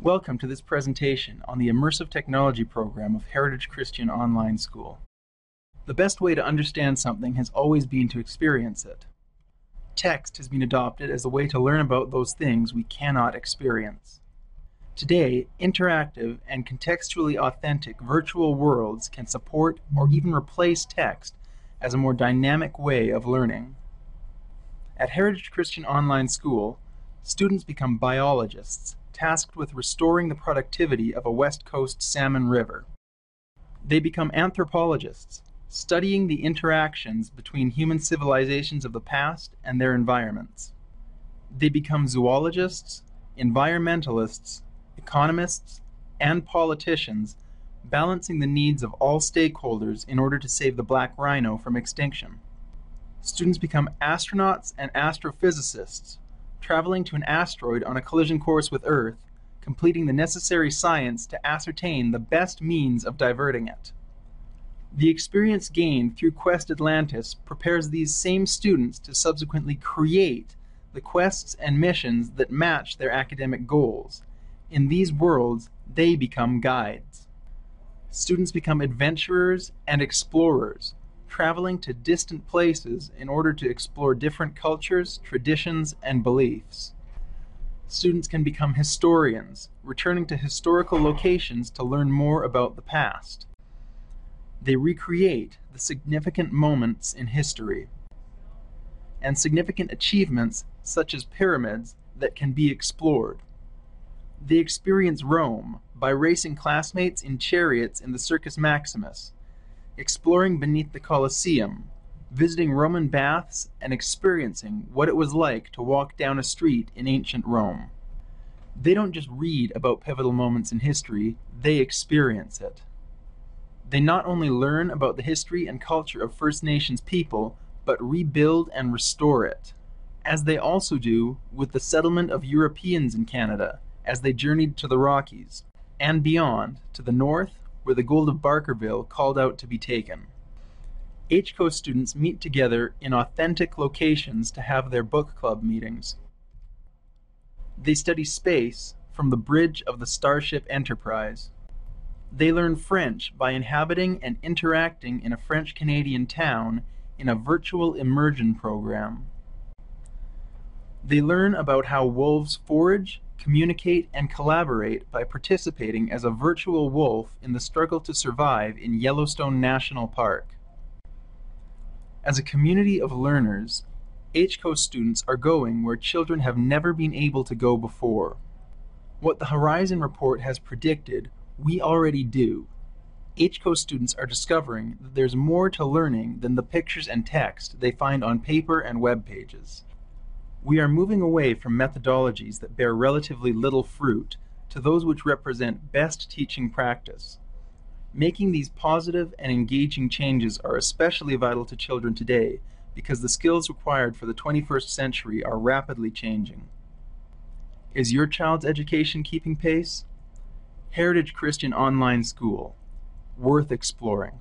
Welcome to this presentation on the Immersive Technology program of Heritage Christian Online School. The best way to understand something has always been to experience it. Text has been adopted as a way to learn about those things we cannot experience. Today, interactive and contextually authentic virtual worlds can support or even replace text as a more dynamic way of learning. At Heritage Christian Online School, students become biologists, tasked with restoring the productivity of a West Coast salmon river. They become anthropologists, studying the interactions between human civilizations of the past and their environments. They become zoologists, environmentalists, economists, and politicians, balancing the needs of all stakeholders in order to save the black rhino from extinction. Students become astronauts and astrophysicists, traveling to an asteroid on a collision course with Earth, completing the necessary science to ascertain the best means of diverting it. The experience gained through Quest Atlantis prepares these same students to subsequently create the quests and missions that match their academic goals. In these worlds, they become guides. Students become adventurers and explorers, traveling to distant places in order to explore different cultures, traditions, and beliefs. Students can become historians, returning to historical locations to learn more about the past. They recreate the significant moments in history and significant achievements such as pyramids that can be explored. They experience Rome by racing classmates in chariots in the Circus Maximus, exploring beneath the Colosseum, visiting Roman baths, and experiencing what it was like to walk down a street in ancient Rome. They don't just read about pivotal moments in history, they experience it. They not only learn about the history and culture of First Nations people, but rebuild and restore it, as they also do with the settlement of Europeans in Canada as they journeyed to the Rockies, and beyond, to the north, where the gold of Barkerville called out to be taken. Hcos students meet together in authentic locations to have their book club meetings. They study space from the bridge of the Starship Enterprise. They learn French by inhabiting and interacting in a French-Canadian town in a virtual immersion program. They learn about how wolves forage, communicate, and collaborate by participating as a virtual wolf in the struggle to survive in Yellowstone National Park. As a community of learners, Hcos students are going where children have never been able to go before. What the Horizon Report has predicted, we already do. Hcos students are discovering that there's more to learning than the pictures and text they find on paper and web pages. We are moving away from methodologies that bear relatively little fruit to those which represent best teaching practice. Making these positive and engaging changes are especially vital to children today because the skills required for the 21st century are rapidly changing. Is your child's education keeping pace? Heritage Christian Online School, worth exploring.